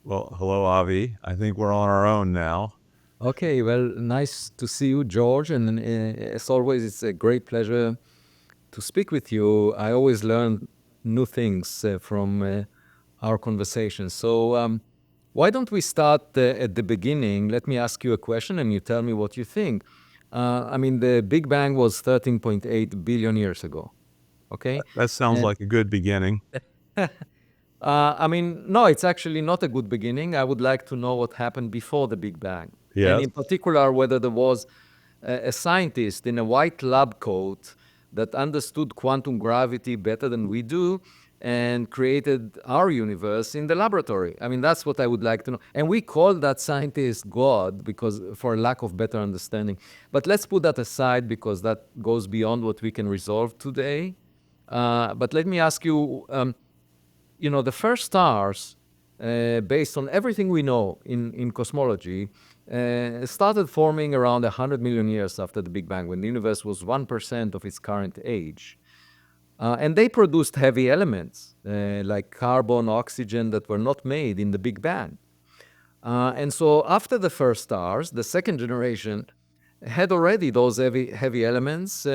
Well, hello, Avi. I think we're on our own now. Okay, well, nice to see you, George. And as always, it's a great pleasure to speak with you. I always learn new things from our conversations. So, why don't we start at the beginning? Let me ask you a question and you tell me what you think. The Big Bang was 13.8 billion years ago. Okay. That sounds And like a good beginning. no, it's actually not a good beginning. I would like to know what happened before the Big Bang. And Yes. in particular, whether there was a scientist in a white lab coat that understood quantum gravity better than we do and created our universe in the laboratory. That's what I would like to know. And we call that scientist God because for lack of better understanding. But let's put that aside because that goes beyond what we can resolve today. But let me ask you, the first stars, based on everything we know in cosmology, started forming around 100 million years after the Big Bang, when the universe was 1% of its current age. And they produced heavy elements like carbon, oxygen that were not made in the Big Bang. And so after the first stars, the second generation had already those heavy elements.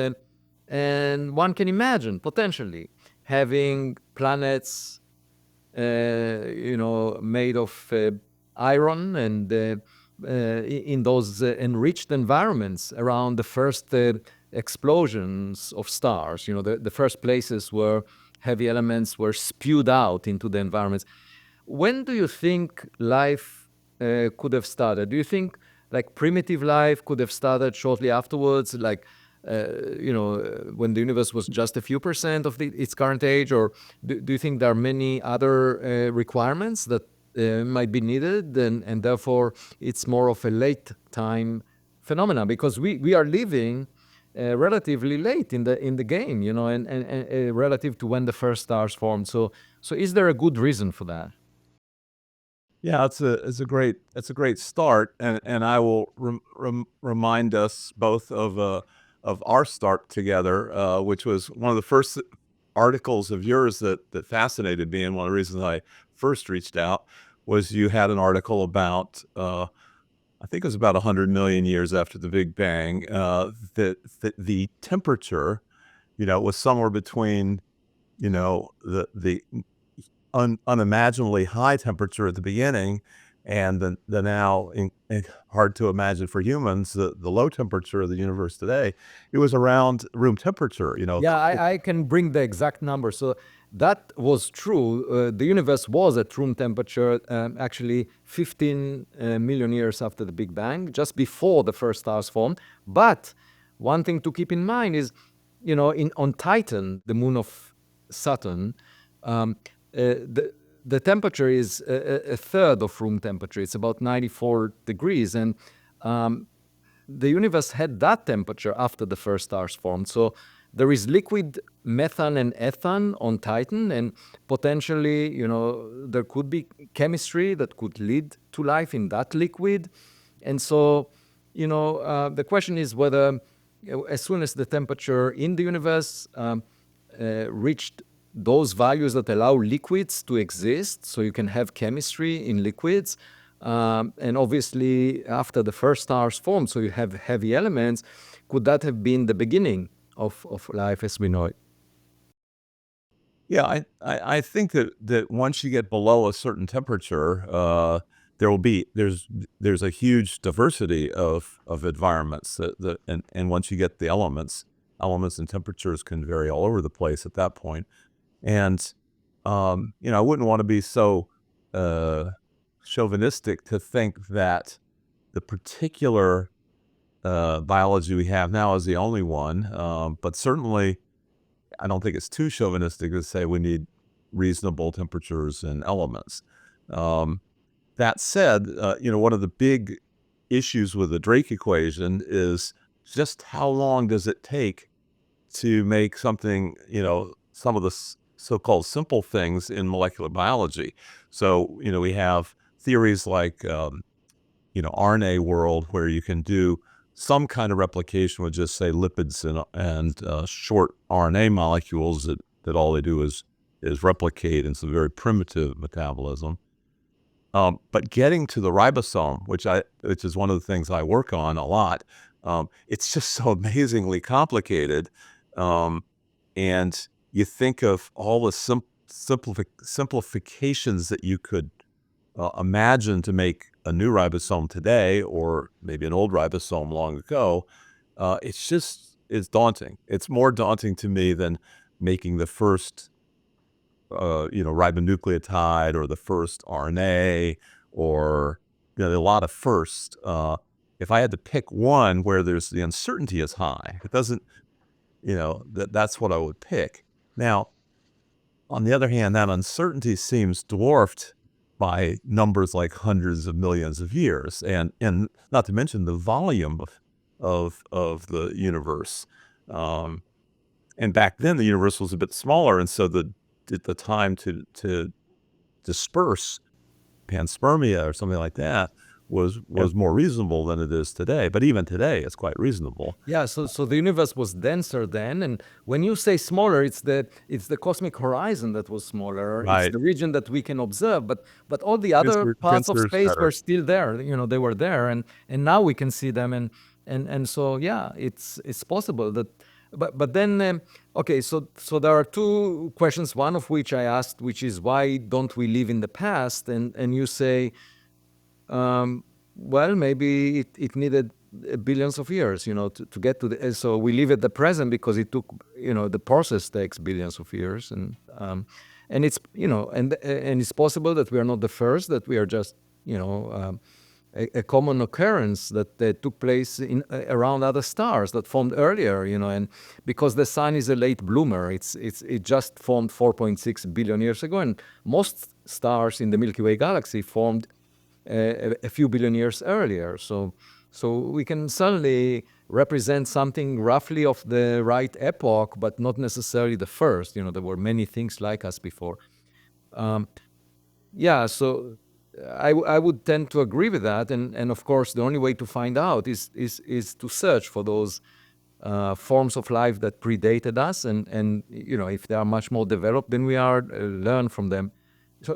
And one can imagine potentially having planets made of iron and in those enriched environments around the first explosions of stars, the first places where heavy elements were spewed out into the environments. When do you think life could have started? Do you think like primitive life could have started shortly afterwards, like when the universe was just a few percent of its current age, or do you think there are many other requirements that might be needed, and therefore it's more of a late time phenomenon because we are living relatively late in the game, and relative to when the first stars formed. So is there a good reason for that? Yeah, it's a great start, and I will remind us both of our start together, which was one of the first articles of yours that fascinated me, and one of the reasons I first reached out was you had an article about I think it was about 100 million years after the Big Bang, that the temperature, was somewhere between, the unimaginably high temperature at the beginning and the now hard to imagine for humans, the low temperature of the universe today. It was around room temperature, a Yeah, couple. I can bring the exact number. So that was true. The universe was at room temperature, actually 15 million years after the Big Bang, just before the first stars formed. But one thing to keep in mind is, on Titan, the moon of Saturn, um, the temperature is a third of room temperature. It's about 94 degrees. And um, the universe had that temperature after the first stars formed. So there is liquid methane and ethane on Titan, and potentially, there could be chemistry that could lead to life in that liquid. And so, the question is whether, as soon as the temperature in the universe reached those values that allow liquids to exist, so you can have chemistry in liquids. And obviously, after the first stars formed, so you have heavy elements, could that have been the beginning of life as we know it? Yeah, I think that once you get below a certain temperature, there's a huge diversity of environments and once you get the elements and temperatures can vary all over the place at that point. And I wouldn't want to be so uh, chauvinistic to think that the particular biology we have now is the only one, but certainly I don't think it's too chauvinistic to say we need reasonable temperatures and elements. Um, that said, one of the big issues with the Drake equation is just how long does it take to make something, some of the so-called simple things in molecular biology. So, we have theories like, RNA world where you can do some kind of replication with just say lipids and short RNA molecules that all they do is replicate in some very primitive metabolism. But getting to the ribosome, which is one of the things I work on a lot, it's just so amazingly complicated. And you think of all the simplifications that you could imagine to make a new ribosome today, or maybe an old ribosome long ago. It's daunting. It's more daunting to me than making the first ribonucleotide or the first RNA, or a lot of firsts. If I had to pick one where the uncertainty is high, it doesn't, that's what I would pick. Now, on the other hand, that uncertainty seems dwarfed by numbers like hundreds of millions of years, and not to mention the volume of the universe. And back then, the universe was a bit smaller, and so the time to disperse panspermia or something like that was more reasonable than it is today. But even today, it's quite reasonable. Yeah, so the universe was denser then, and when you say smaller, it's the cosmic horizon that was smaller. It's Right. the region that we can observe, but all the other parts of Denser is space better. were still there. They were there, and now we can see them, and so yeah, it's possible that. But then okay, so there are two questions. One of which I asked, which is why don't we live in the past? And you say, well, maybe it needed billions of years, to get to the. So we live at the present because it took, the process takes billions of years, and it's, and it's possible that we are not the first, that we are just, a common occurrence that took place in around other stars that formed earlier, and because the sun is a late bloomer, it just formed 4.6 billion years ago, and most stars in the Milky Way galaxy formed a few billion years earlier. So we can certainly represent something roughly of the right epoch, but not necessarily the first. There were many things like us before. Yeah, so I would tend to agree with that, and of course the only way to find out is to search for those forms of life that predated us, and if they are much more developed than we are, learn from them.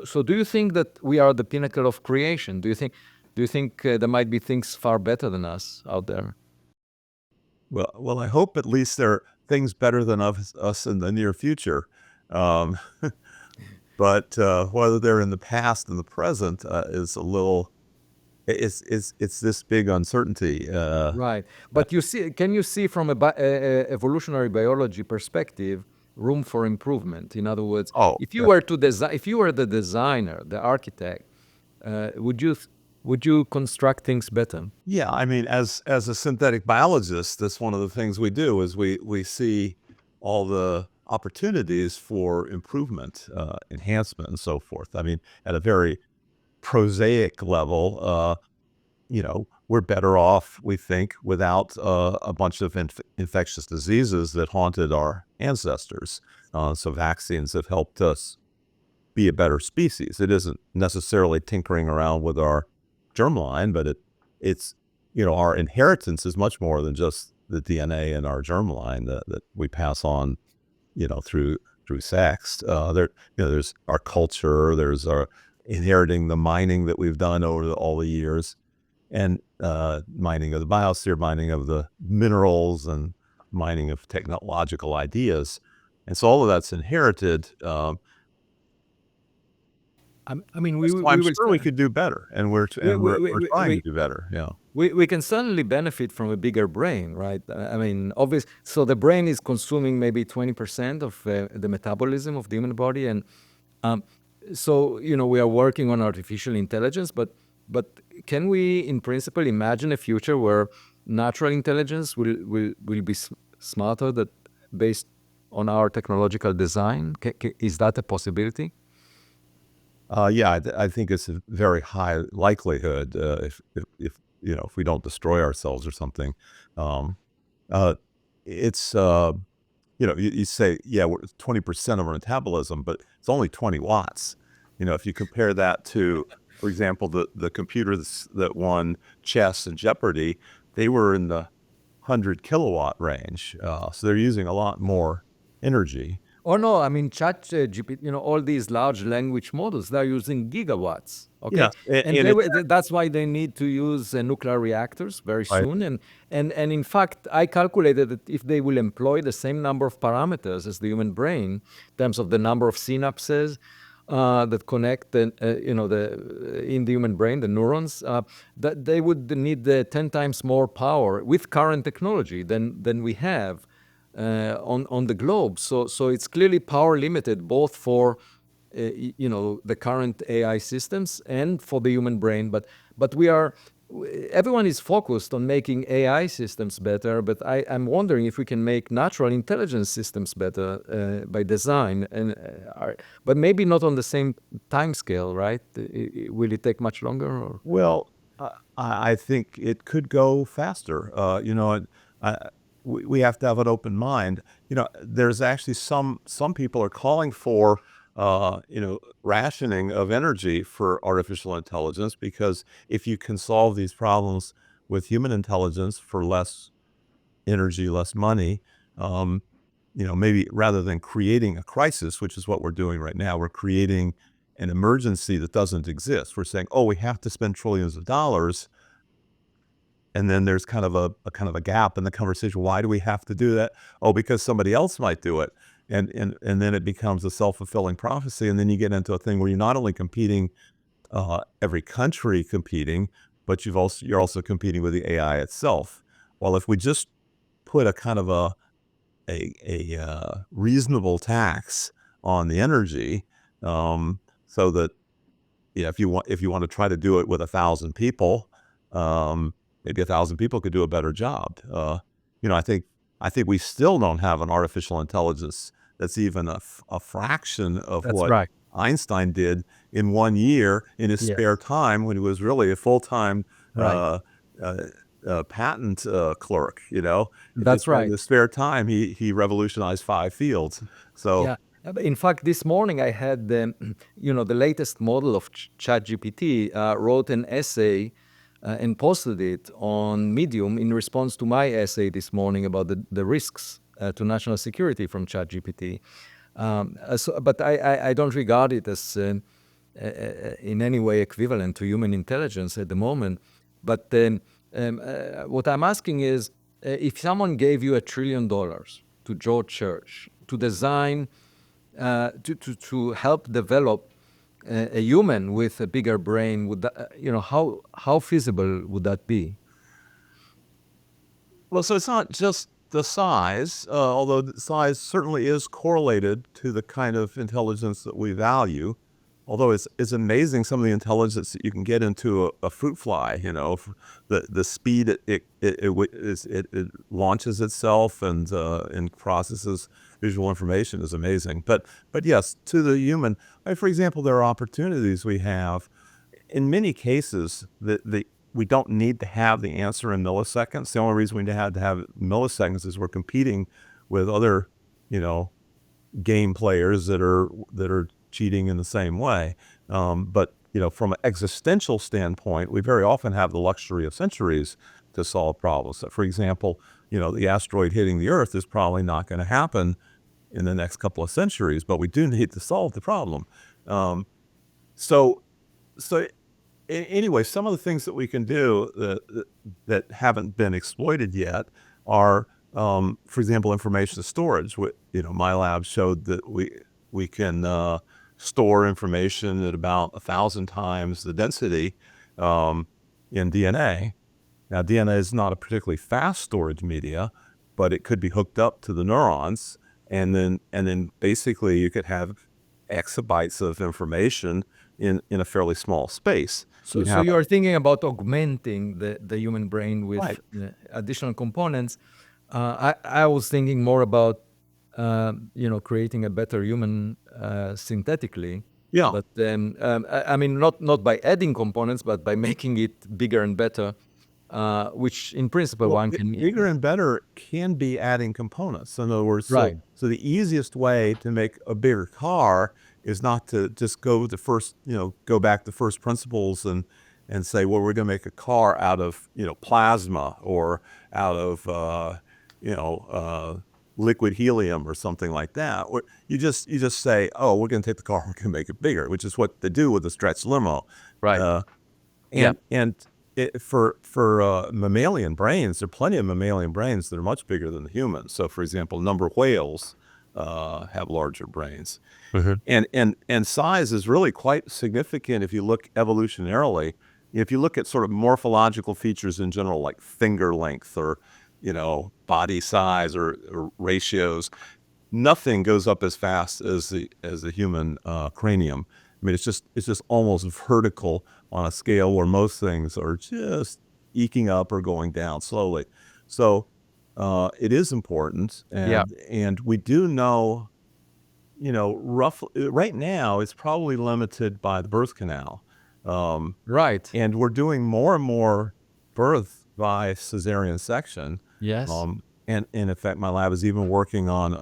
So do you think that we are the pinnacle of creation? Do you think there might be things far better than us out there? Well, I hope at least there are things better than us in the near future. Um, but whether they're in the past and the present is a little. It's this big uncertainty. Right. But can you see from evolutionary biology perspective room for improvement? In other words, Oh, if you were to design, if you were the designer, the architect, would you construct things better? yeah. I mean, as a synthetic biologist, that's one of the things we do is we see all the opportunities for improvement, enhancement, and so forth. I mean, at a very prosaic level, we're better off, we think, without a bunch of infectious diseases that haunted our ancestors. So vaccines have helped us be a better species. It isn't necessarily tinkering around with our germline, but it's our inheritance is much more than just the DNA in our germline that we pass on, through sex. There's our culture. There's our inheriting the mining that we've done over all the years, and mining of the biosphere, mining of the minerals, and mining of technological ideas. And so all of that's inherited. I mean, So I'm sure we could do better, and we're trying to do better. Yeah. we can certainly benefit from a bigger brain, right? I mean, obvious. So the brain is consuming maybe 20% of the metabolism of the human body, and um, so we are working on artificial intelligence, but can we, in principle, imagine a future where natural intelligence will be smarter, that based on our technological design? Is that a possibility? Yeah, I think it's a very high likelihood, if we don't destroy ourselves or something. Um, uh, it's you say, yeah, we're 20% of our metabolism, but it's only 20 watts. If you compare that to, for example, the computers that won chess and Jeopardy, they were in the 100 kilowatt range, so they're using a lot more energy. Or no, I mean, Chat GPT, all these large language models, they're using gigawatts. Okay, Yeah, and, and and it, that's why they need to use nuclear reactors very right. soon. And in fact, I calculated that if they will employ the same number of parameters as the human brain, in terms of the number of synapses that connect, in the human brain, the neurons, that they would need 10 times more power with current technology than we have on the globe. So it's clearly power limited, both for the current AI systems and for the human brain. But everyone is focused on making AI systems better. But I'm wondering if we can make natural intelligence systems better by design, but maybe not on the same time scale, right? Will it take much longer? Or Well, I think it could go faster. I, we have to have an open mind. There's actually some people are calling for rationing of energy for artificial intelligence, because if you can solve these problems with human intelligence for less energy, less money, um, maybe rather than creating a crisis, which is what we're doing right now, we're creating an emergency that doesn't exist. We're saying, oh, we have to spend trillions of dollars. And then there's kind of a gap in the conversation. Why do we have to do that? Oh, because somebody else might do it. And then it becomes a self-fulfilling prophecy. And then you get into a thing where you're not only competing, every country competing, but you're also competing with the AI itself. Well, if we just put a kind of a reasonable tax on the energy, so that if you want to try to do it with 1,000 people, maybe 1,000 people could do a better job. I think we still don't have an artificial intelligence that's even a fraction of that's what right. Einstein did in 1 year in his Yes, spare time, when he was really a full-time right. uh, patent clerk. That's In right. his spare time, he revolutionized 5 fields. So Yeah. But in fact, this morning I had the latest model of ChatGPT wrote an essay and posted it on Medium in response to my essay this morning about the risks to national security from ChatGPT. But I don't regard it as in any way equivalent to human intelligence at the moment. But what I'm asking is, if someone gave you $1 trillion to George Church to design, to help develop a human with a bigger brain, would that, how feasible would that be? Well, so it's not just the size, although the size certainly is correlated to the kind of intelligence that we value. Although it's amazing some of the intelligence that you can get into a fruit fly. The speed it launches itself and processes visual information is amazing. But yes, to the human, for example, there are opportunities we have in many cases that we don't need to have the answer in milliseconds. The only reason we had to have milliseconds is we're competing with other, you know, game players that are cheating in the same way. But from an existential standpoint, we very often have the luxury of centuries to solve problems. So for example, the asteroid hitting the Earth is probably not going to happen in the next couple of centuries, but we do need to solve the problem. Um, so so anyway, some of the things that we can do that haven't been exploited yet are, for example, information storage. My lab showed that we can store information at about 1,000 times the density in DNA. Now, DNA is not a particularly fast storage media, but it could be hooked up to the neurons, and then basically you could have exabytes of information in a fairly small space. So, You'd so have you are thinking about augmenting the human brain right, with additional components. I was thinking more about creating a better human synthetically, yeah. but I mean not by adding components, but by making it bigger and better, which in principle Well, one can. bigger and better can be adding components. In other words, so Right. so the easiest way to make a bigger car is not to just go back to first principles and say, well, we're going to make a car out of plasma or out of you know uh, liquid helium or something like that. Or you just say, oh, we're going to take the car, we're going to make it bigger, which is what they do with the stretch limo. Right. Uh, Yeah. and for mammalian brains, there are plenty of mammalian brains that are much bigger than the humans. So, for example, a number of whales have larger brains, Mhm. and size is really quite significant if you look evolutionarily. If you look at sort of morphological features in general, like finger length or body size or ratios, nothing goes up as fast as the human cranium. I mean, it's just almost vertical on a scale where most things are just eking up or going down slowly. So it is important, Yeah. and we do know, roughly right now it's probably limited by the birth canal, um, Right. and we're doing more and more birth by cesarean section. Yes. And in fact, my lab is even working on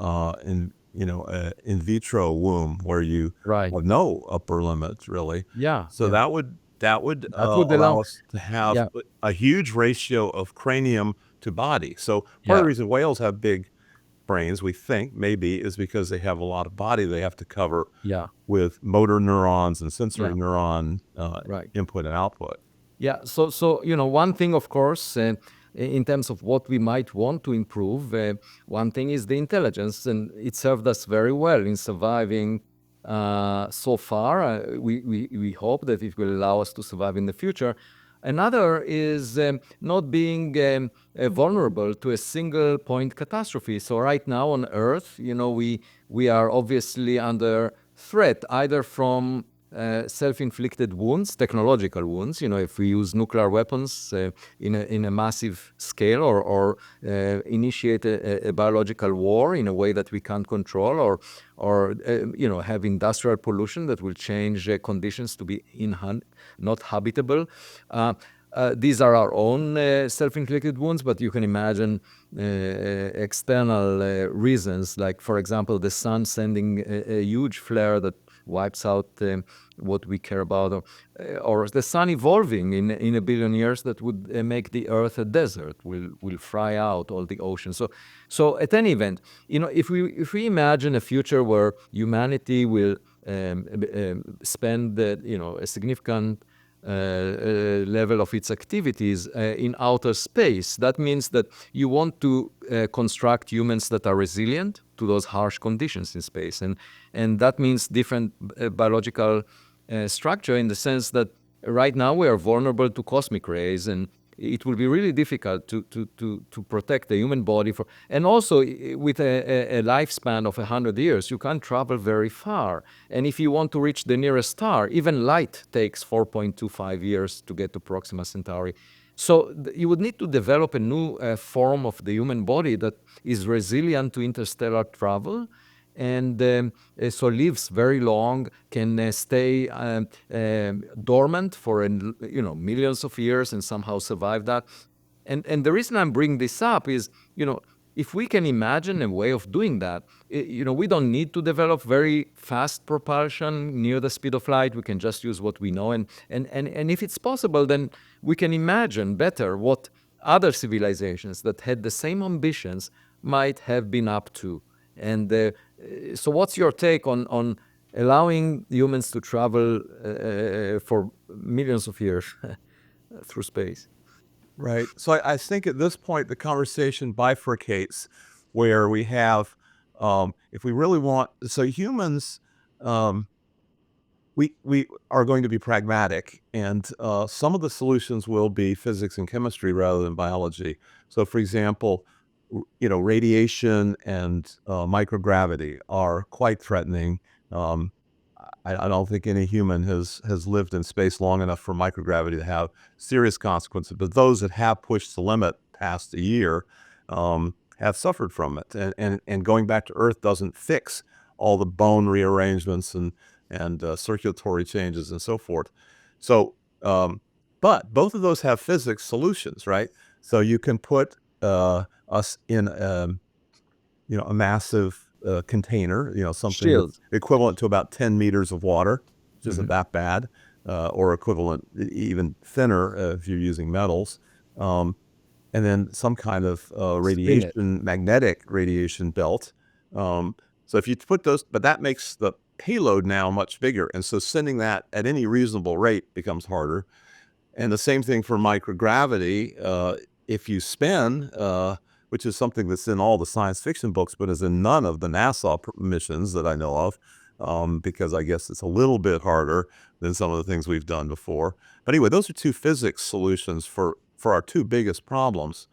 in vitro womb where you Right. have no upper limit really. Yeah. So Yeah. that would That would allow allow. us to have Yeah. a huge ratio of cranium to body. So part of Yeah. the reason whales have big brains, we think maybe, is because they have a lot of body they have to cover Yeah. with motor neurons and sensory Yeah. neuron Right. input and output. Yeah. So one thing, of course, in terms of what we might want to improve, one thing is the intelligence, and it served us very well in surviving so far. We hope that it will allow us to survive in the future. Another is not being vulnerable to a single point catastrophe. So right now on Earth, we are obviously under threat either from self-inflicted wounds, technological wounds. If we use nuclear weapons in a massive scale, or initiate a biological war in a way that we can't control, or have industrial pollution that will change conditions to be not habitable. These are our own self-inflicted wounds, but you can imagine external reasons, like, for example, the sun sending a huge flare that wipes out what we care about, or the sun evolving in a billion years that would make the Earth a desert, will fry out all the oceans. So at any event, if we imagine a future where humanity will spend a significant level of its activities in outer space. That means that you want to construct humans that are resilient to those harsh conditions in space, and that means different biological structure, in the sense that right now we are vulnerable to cosmic rays, and it will be really difficult to protect the human body for, and also with a lifespan of 100 years, you can't travel very far. And if you want to reach the nearest star, even light takes 4.25 years to get to Proxima Centauri. So you would need to develop a new form of the human body that is resilient to interstellar travel, and so lives very long, can stay dormant for millions of years and somehow survive that. And the reason I'm bringing this up is, if we can imagine a way of doing that, we don't need to develop very fast propulsion near the speed of light. We can just use what we know, and if it's possible, then we can imagine better what other civilizations that had the same ambitions might have been up to. And so what's your take on allowing humans to travel for millions of years through space? Right. So I think at this point, the conversation bifurcates where we have, if we really want, so humans, um, we are going to be pragmatic, and some of the solutions will be physics and chemistry rather than biology. So, for example, radiation and microgravity are quite threatening. Um, I don't think any human has lived in space long enough for microgravity to have serious consequences. But those that have pushed the limit past a year have suffered from it. And going back to Earth doesn't fix all the bone rearrangements and circulatory changes and so forth. So, but both of those have physics solutions, right? So you can put us in a massive container, something Shield. that's equivalent to about 10 meters of water, which isn't Mhm. that bad, or equivalent, even thinner if you're using metals. Um, and then some kind of Spin it. radiation, magnetic radiation belt. So if you put those, but that makes the payload now much bigger. And so sending that at any reasonable rate becomes harder. And the same thing for microgravity. If you spin, which is something that's in all the science fiction books, but is in none of the NASA missions that I know of, because I guess it's a little bit harder than some of the things we've done before. But anyway, those are two physics solutions for our two biggest problems.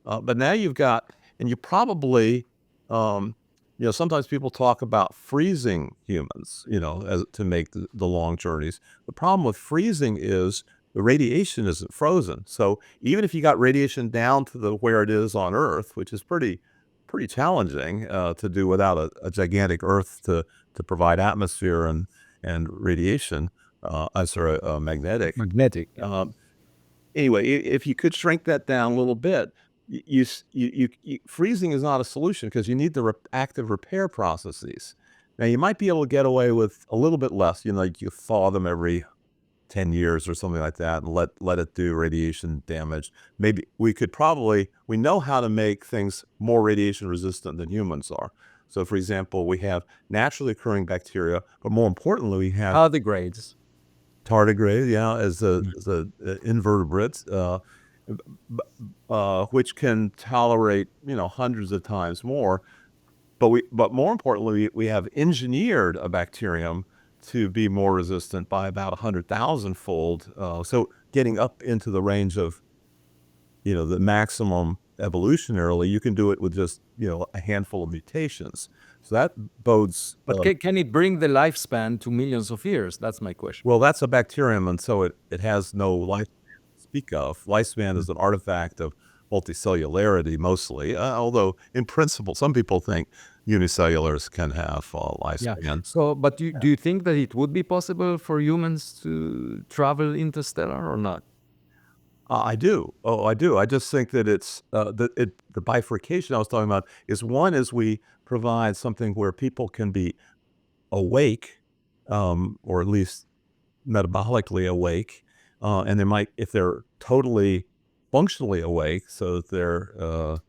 But now you've got, and you probably, sometimes people talk about freezing humans, as to make the long journeys. The problem with freezing is the radiation isn't frozen. So even if you got radiation down to where it is on Earth, which is pretty challenging to do without a gigantic Earth to provide atmosphere and radiation, magnetic. Magnetic. Um, Anyway, if you could shrink that down a little bit, freezing is not a solution because you need the active repair processes. Now, you might be able to get away with a little bit less, like you thaw them every 10 years or something like that and let it do radiation damage. Maybe we know how to make things more radiation resistant than humans are. So, for example, we have naturally occurring bacteria, but more importantly, we have Tardigrades. tardigrade, as a invertebrate, which can tolerate hundreds of times more. But more importantly, we have engineered a bacterium to be more resistant by about 100,000-fold. So getting up into the range of the maximum evolutionarily, you can do it with just a handful of mutations. So that bodes. But can it bring the lifespan to millions of years? That's my question. Well, that's a bacterium, and so it has no lifespan to speak of. Lifespan is an artifact of multicellularity mostly, although in principle, some people think unicellulars can have Yeah. lifespans. So, but do you think that it would be possible for humans to travel interstellar or not? I do. Oh, I do. I just think that it's the bifurcation I was talking about is one is we provide something where people can be awake, or at least metabolically awake, and they might, if they're totally functionally awake, so that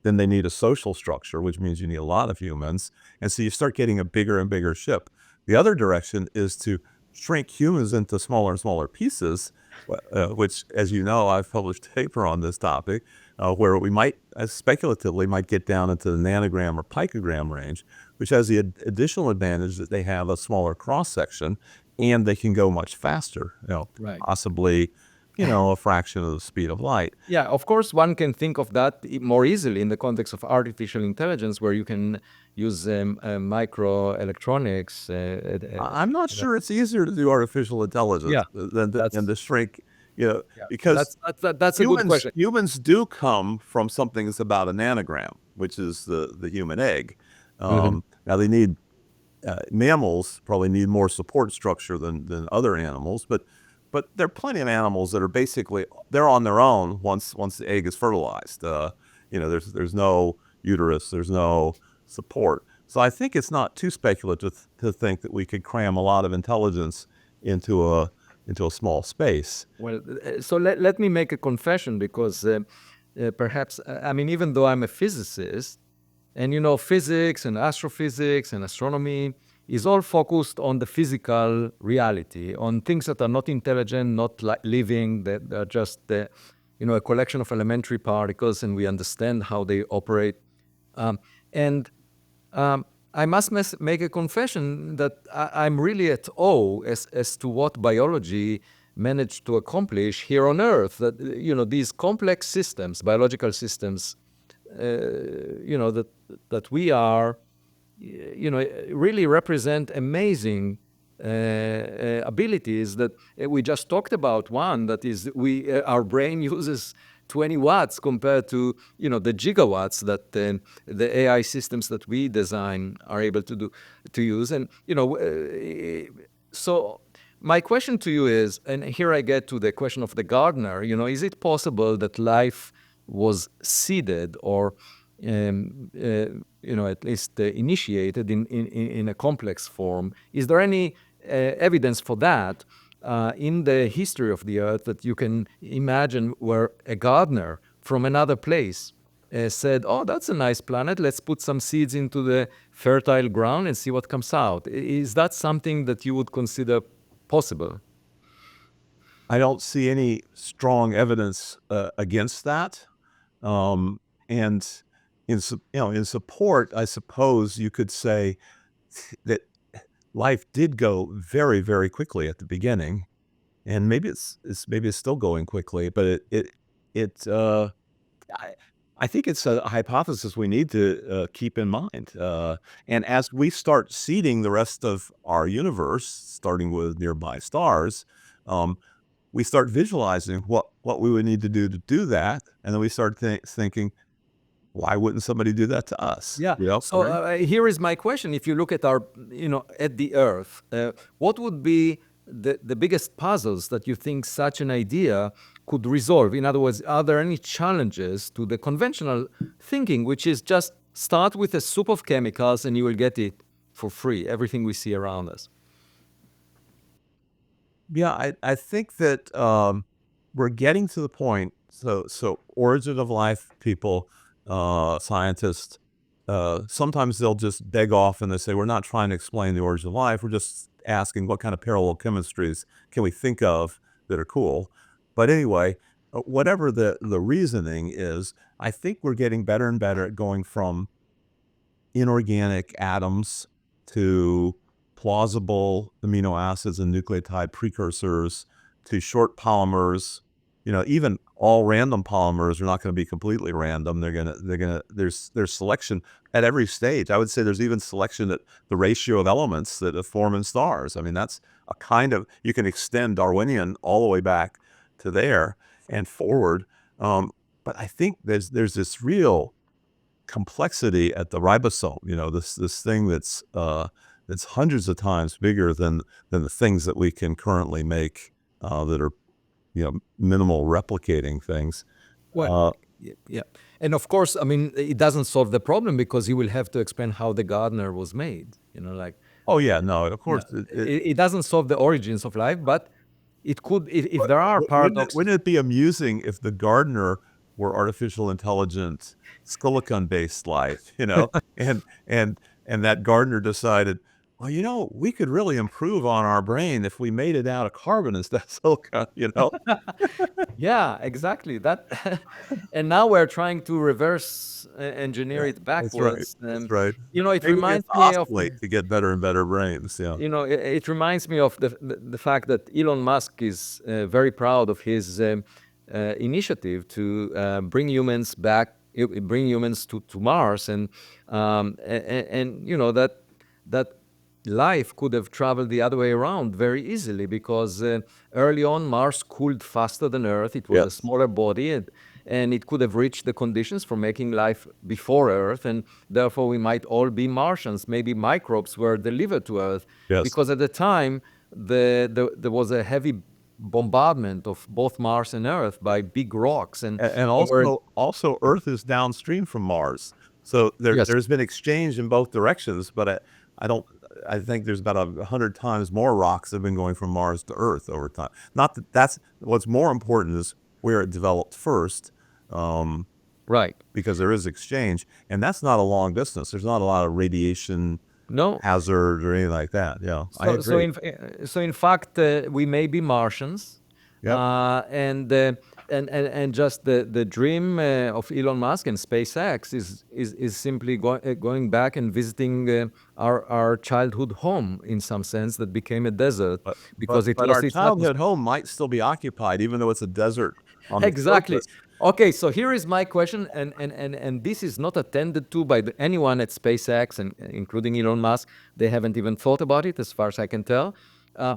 then they need a social structure, which means you need a lot of humans, and so you start getting a bigger and bigger ship. The other direction is to shrink humans into smaller and smaller pieces, which, as you know, I've published a paper on this topic, where we might, speculatively, might get down into the nanogram or picogram range, which has the additional advantage that they have a smaller cross-section, and they can go much faster, Right. possibly, a fraction of the speed of light. Yeah, of course, one can think of that more easily in the context of artificial intelligence, where you can use microelectronics. I'm not sure it's easier to do artificial intelligence Yeah, than to shrink, yeah, because that's a good question. humans do come from something that's about a nanogram, which is the human egg. Now they need mammals probably need more support structure than other animals, but there are plenty of animals that are basically they're on their own once the egg is fertilized. There's no uterus, there's no support. So I think it's not too speculative to think that we could cram a lot of intelligence into a small space. Well, so let me make a confession, because perhaps, I mean, even though I'm a physicist, and physics and astrophysics and astronomy is all focused on the physical reality, on things that are not intelligent, not living, that are just a collection of elementary particles, and we understand how they operate. And I must make a confession that I'm really at awe as to what biology managed to accomplish here on Earth. That these complex systems, biological systems, that we are, really represent amazing abilities that we just talked about. One that is, our brain uses 20 watts compared to the gigawatts that the AI systems that we design are able to use. And so my question to you is, and here I get to the question of the gardener, is it possible that life was seeded or at least initiated in a complex form? Is there any evidence for that in the history of the Earth that you can imagine where a gardener from another place said, oh, that's a nice planet. Let's put some seeds into the fertile ground and see what comes out. Is that something that you would consider possible? I don't see any strong evidence against that. Um, and in support, I suppose you could say that life did go very, very quickly at the beginning, and maybe it's still going quickly, but it I, I think it's a hypothesis we need to keep in mind. And as we start seeding the rest of our universe, starting with nearby stars, um, we start visualizing what we would need to do that, and then we start thinking, why wouldn't somebody do that to us? Yeah. You know, So here is my question: if you look at our, at the Earth, what would be the biggest puzzles that you think such an idea could resolve? In other words, are there any challenges to the conventional thinking, which is just start with a soup of chemicals and you will get it for free, everything we see around us? Yeah, I think that we're getting to the point. So origin of life people, scientists, sometimes they'll just beg off and they say, we're not trying to explain the origin of life. We're just asking what kind of parallel chemistries can we think of that are cool. But anyway, whatever the reasoning is, I think we're getting better and better at going from inorganic atoms to plausible amino acids and nucleotide precursors to short polymers. Even all random polymers are not going to be completely random. There's selection at every stage. I would say there's even selection at the ratio of elements that form in stars. I mean, that's a kind of, you can extend Darwinian all the way back to there and forward. But I think there's this real complexity at the ribosome, this thing that's hundreds of times bigger than the things that we can currently make, that are, minimal replicating things. Well, Uh, yeah. And of course, I mean, it doesn't solve the problem because you will have to explain how the gardener was made. Like, oh yeah, no, of yeah, course. it doesn't solve the origins of life, but it could, if But there are paradoxes. wouldn't it be amusing if the gardener were artificial intelligence, silicon-based life, and that gardener decided, well, we could really improve on our brain if we made it out of carbon instead of silicon. Yeah, exactly. That, and now we're trying to reverse engineer Yeah, it that's right. backwards. That's right. It Maybe we have reminds to me of, oscillate to get better and better brains. Yeah. it reminds me of the fact that Elon Musk is very proud of his initiative to bring humans back, bring humans to Mars, and that life could have traveled the other way around very easily because early on Mars cooled faster than Earth. It was a Yes. smaller body, and it could have reached the conditions for making life before Earth, and therefore we might all be Martians. Maybe microbes were delivered to Earth Yes. because at the time there was a heavy bombardment of both Mars and Earth by big rocks, and And there were, also Earth is downstream from Mars. So yes. there's been exchange in both directions, but I don't I think there's about 100 times more rocks that have been going from Mars to Earth over time. Not that that's what's more important is where it developed first, Right. because there is exchange, and that's not a long distance. There's not a lot of radiation No. hazard or anything like that. Yeah, I So, so agree. in so in fact, we may be Martians, Yep. and just the dream of Elon Musk and SpaceX is simply going back and visiting our childhood home in some sense that became a desert But because it our lost its childhood atmosphere. home might still be occupied, even though it's a desert on the Exactly. surface. Okay, so here is my question, and this is not attended to by anyone at SpaceX, and including Elon Musk. They haven't even thought about it, as far as I can tell. Uh,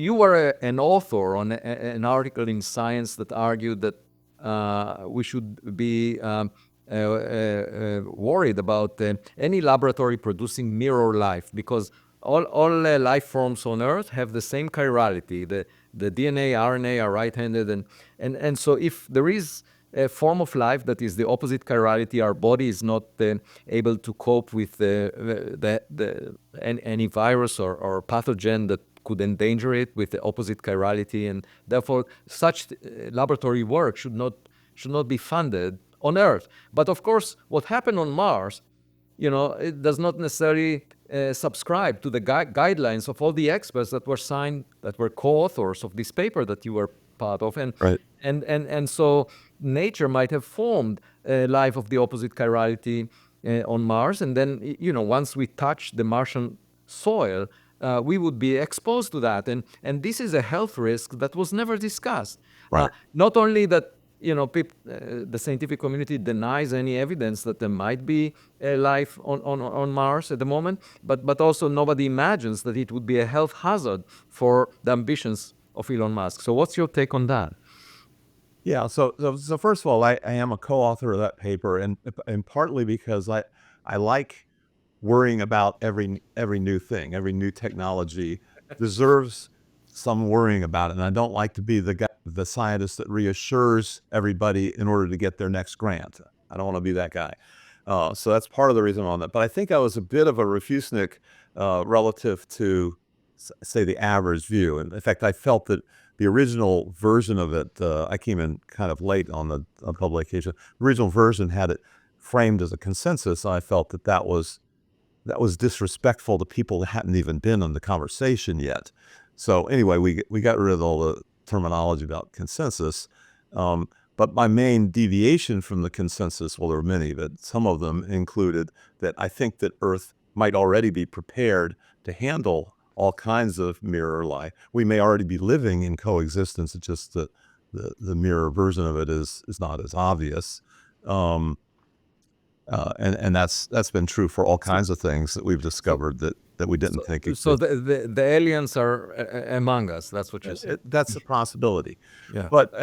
you were an author on an article in Science that argued that we should be worried about any laboratory producing mirror life because all life forms on Earth have the same chirality. The DNA, RNA are right-handed, and so if there is a form of life that is the opposite chirality, our body is not able to cope with any virus or pathogen that could endanger it with the opposite chirality, and therefore such laboratory work should not be funded on Earth. But of course, what happened on Mars, it does not necessarily subscribe to the guidelines of all the experts that were co-authors of this paper that you were part of, Right. and so nature might have formed life of the opposite chirality on Mars, and then once we touch the Martian soil, we would be exposed to that, and this is a health risk that was never discussed. Right. Not only that, the scientific community denies any evidence that there might be life on Mars at the moment, but also nobody imagines that it would be a health hazard for the ambitions of Elon Musk. So what's your take on that? Yeah. So first of all, I am a co-author of that paper, and partly because I like worrying about every new thing, every new technology deserves some worrying about it. And I don't like to be the scientist that reassures everybody in order to get their next grant. I don't want to be that guy. So that's part of the reason I'm on that. But I think I was a bit of a refusenik relative to, say, the average view. And in fact, I felt that the original version of it, I came in kind of late on the publication. The original version had it framed as a consensus. And I felt that was disrespectful to people that hadn't even been in the conversation yet. So anyway, we got rid of all the terminology about consensus. But my main deviation from the consensus, well, there were many, but some of them included that I think that Earth might already be prepared to handle all kinds of mirror life. We may already be living in coexistence. It's just that the mirror version of it is not as obvious. And that's been true for all kinds of things that we've discovered that we didn't think So existed. the aliens are among us. That's what you're saying. That's a possibility. Yeah. But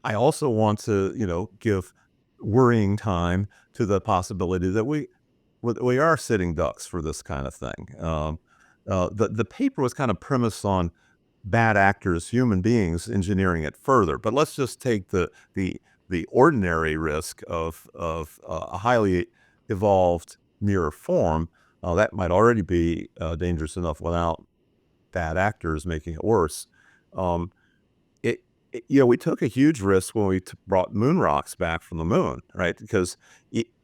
I also want to, give worrying time to the possibility that we are sitting ducks for this kind of thing. The paper was kind of premised on bad actors, human beings, engineering it further. But let's just take the ordinary risk of a highly evolved mirror form. That might already be dangerous enough without bad actors making it worse. We took a huge risk when we brought moon rocks back from the moon, right? Because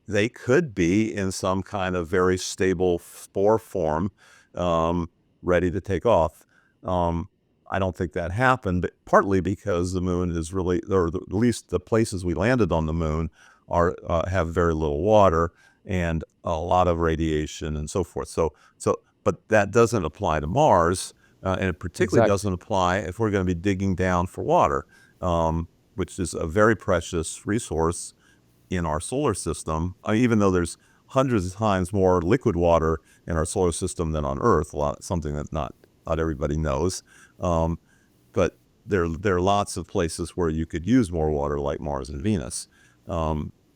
they could be in some kind of very stable spore form, ready to take off. I don't think that happened, but partly because the moon is really, or at least the places we landed on the moon have very little water and a lot of radiation and so forth. But that doesn't apply to Mars, and it particularly Exactly. doesn't apply if we're going to be digging down for water, which is a very precious resource in our solar system. Even though there's hundreds of times more liquid water in our solar system than on Earth, something that not everybody knows. But there are lots of places where you could use more water, like Mars and Venus.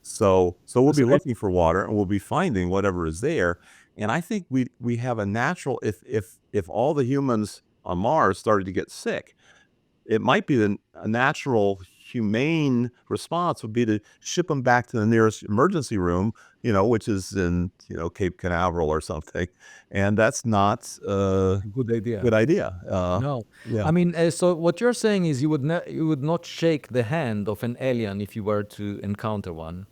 So we'll be looking for water, and we'll be finding whatever is there. And I think we have a natural, if all the humans on Mars started to get sick, it might be a natural humane response would be to ship them back to the nearest emergency room, which is in, Cape Canaveral or something. And that's not Good idea. good idea. No. Yeah. I mean, so what you're saying is you would not shake the hand of an alien if you were to encounter one,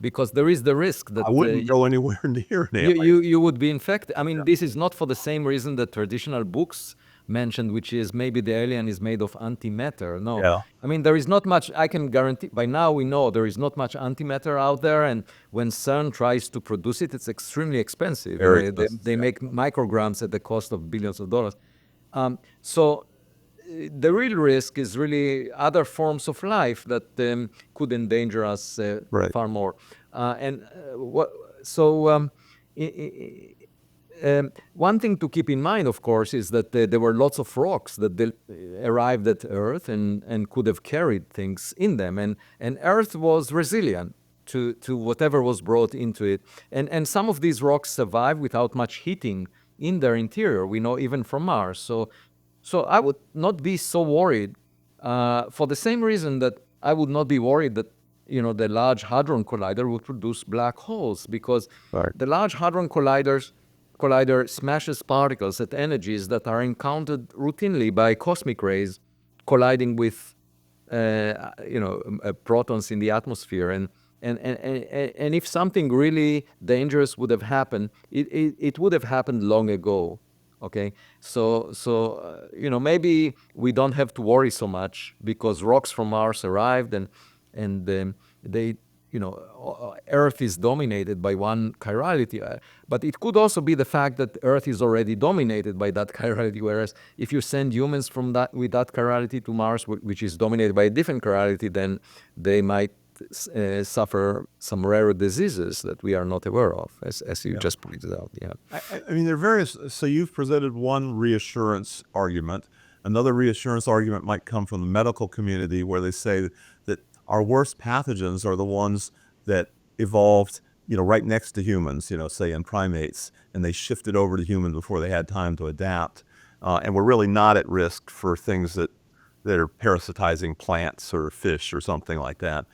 because there is the risk that I wouldn't go anywhere near an you would be infected. I mean, this is not for the same reason that traditional books mentioned, which is maybe the alien is made of antimatter. No. Yeah. I mean, there is not much, I can guarantee, by now we know there is not much antimatter out there, and when CERN tries to produce it, it's extremely expensive. Very They expensive, make micrograms at the cost of billions of dollars. So the real risk is really other forms of life that could endanger us Right. far more. One thing to keep in mind, of course, is that there were lots of rocks that arrived at Earth and could have carried things in them. And Earth was resilient to whatever was brought into it. And some of these rocks survived without much heating in their interior. We know even from Mars. So I would not be so worried for the same reason that I would not be worried that the Large Hadron Collider would produce black holes, because Right. the Large Hadron Collider smashes particles at energies that are encountered routinely by cosmic rays colliding with protons in the atmosphere. And if something really dangerous would have happened, it would have happened long ago. Okay, so maybe we don't have to worry so much because rocks from Mars arrived, and they Earth is dominated by one chirality. But it could also be the fact that Earth is already dominated by that chirality. Whereas if you send humans from that with that chirality to Mars, which is dominated by a different chirality, then they might suffer some rare diseases that we are not aware of, as you just pointed out. Yeah. I mean, there are various. So you've presented one reassurance argument. Another reassurance argument might come from the medical community, where they say that our worst pathogens are the ones that evolved, right next to humans, say in primates, and they shifted over to humans before they had time to adapt. And we're really not at risk for things that are parasitizing plants or fish or something like that.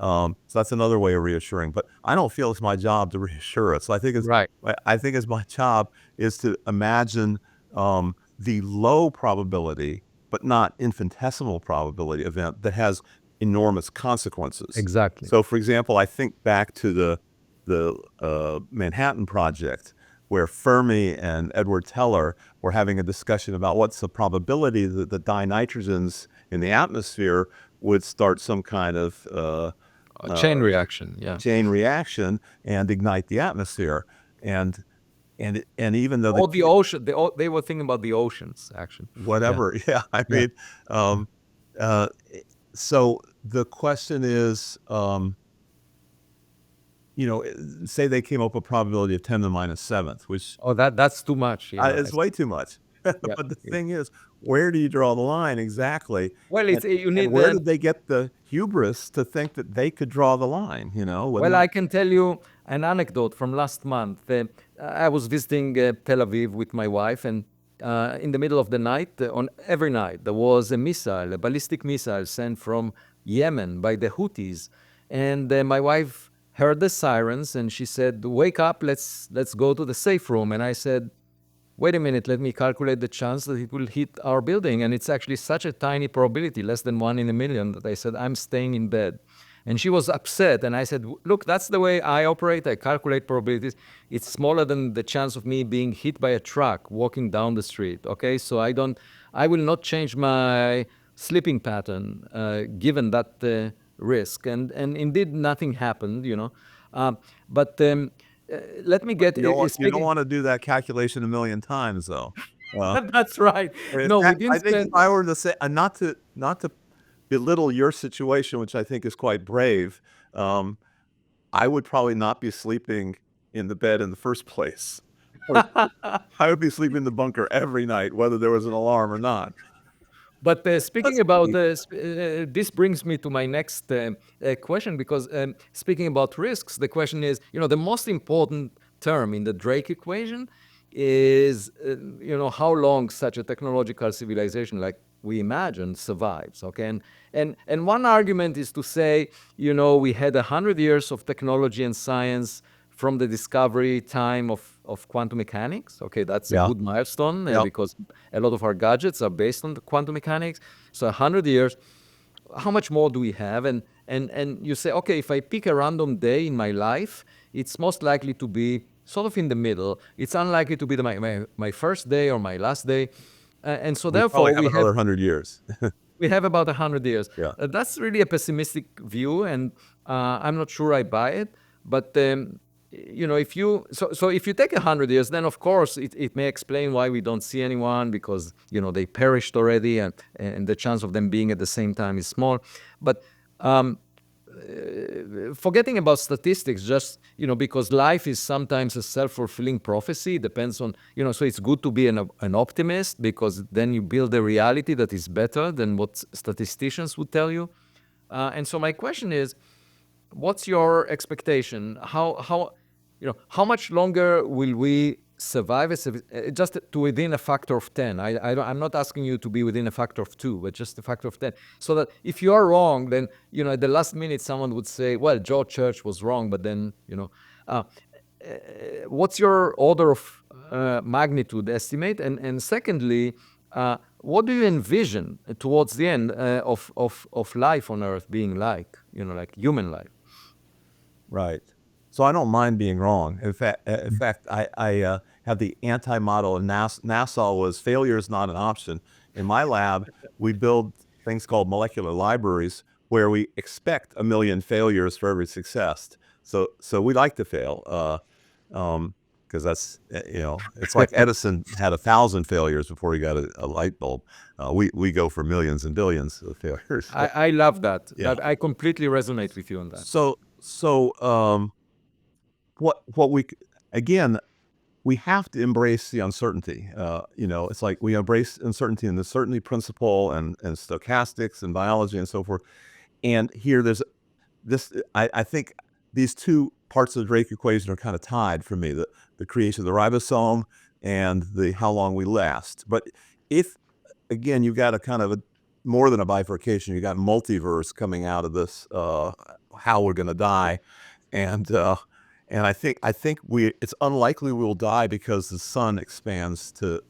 So that's another way of reassuring. But I don't feel it's my job to reassure us. Right. I think it's my job is to imagine the low probability, but not infinitesimal probability event that has enormous consequences. Exactly. So, for example, I think back to the Manhattan Project, where Fermi and Edward Teller were having a discussion about what's the probability that the dinitrogens in the atmosphere would start some kind of Chain reaction. Yeah. chain reaction and ignite the atmosphere. And even though Or the ocean. They were thinking about the oceans, actually. whatever, yeah, I Yeah. mean, uh, so the question is, say they came up with a probability of 10 to the minus seventh, which Oh, that's too much. is way too much. Yeah. But the thing is, where do you draw the line exactly? Well, And, you and need where did they get the hubris to think that they could draw the line? Well, I can tell you an anecdote from last month. I was visiting Tel Aviv with my wife, and in the middle of the night, on every night, there was a ballistic missile sent from Yemen by the Houthis, and my wife heard the sirens, and she said, "Wake up, let's go to the safe room." And I said, "Wait a minute, let me calculate the chance that it will hit our building." And it's actually such a tiny probability, less than 1 in a million, that I said, "I'm staying in bed." And she was upset. And I said, "Look, that's the way I operate. I calculate probabilities. It's smaller than the chance of me being hit by a truck walking down the street. Okay. So I will not change my sleeping pattern given that risk." And indeed, nothing happened. Uh, but let me get You don't speaking. want to do that calculation a million times, though. That's right. In No, we fact, didn't I think if spend. I were to say, not to belittle your situation, which I think is quite brave, I would probably not be sleeping in the bed in the first place. I would be sleeping in the bunker every night, whether there was an alarm or not. But speaking That's about me. this brings me to my next question, because speaking about risks, the question is, the most important term in the Drake equation is, how long such a technological civilization like we imagine survives. Okay, and one argument is to say, we had 100 years of technology and science from the discovery time of quantum mechanics. Okay, that's a Yeah. good milestone Yep. because a lot of our gadgets are based on the quantum mechanics. So 100 years, how much more do we have? And you say, okay, if I pick a random day in my life, it's most likely to be sort of in the middle. It's unlikely to be my first day or my last day. And so We probably therefore have another 100 years. we have about 100 years. Yeah. That's really a pessimistic view, and I'm not sure I buy it. But if you take 100 years, then of course it may explain why we don't see anyone, because they perished already, and the chance of them being at the same time is small. But forgetting about statistics, just because life is sometimes a self-fulfilling prophecy, depends on so it's good to be an optimist, because then you build a reality that is better than what statisticians would tell you. And so my question is, what's your expectation? How much longer will we survive just to within a factor of 10? I'm not asking you to be within a factor of 2, but just a factor of 10. So that if you are wrong, then, at the last minute, someone would say, well, George Church was wrong, but then, what's your order of magnitude estimate? And secondly, What do you envision towards the end of life on Earth being like, like human life? Right. So I don't mind being wrong. In fact, I have the anti-model of NASA was failure is not an option. In my lab, we build things called molecular libraries where we expect 1 million failures for every success. So we like to fail, because that's, it's like Edison had 1,000 failures before he got a light bulb. We go for millions and billions of failures. I love that. Yeah. That I completely resonate with you on that. So what we again, we have to embrace the uncertainty. It's like we embrace uncertainty in the certainty principle and stochastics and biology and so forth. And here there's this. I think these two parts of the Drake equation are kind of tied for me: the creation of the ribosome and the how long we last. But if again, you've got a kind of more than a bifurcation. You got multiverse coming out of this. How we're going to die, and I think it's unlikely we'll die because the sun expands to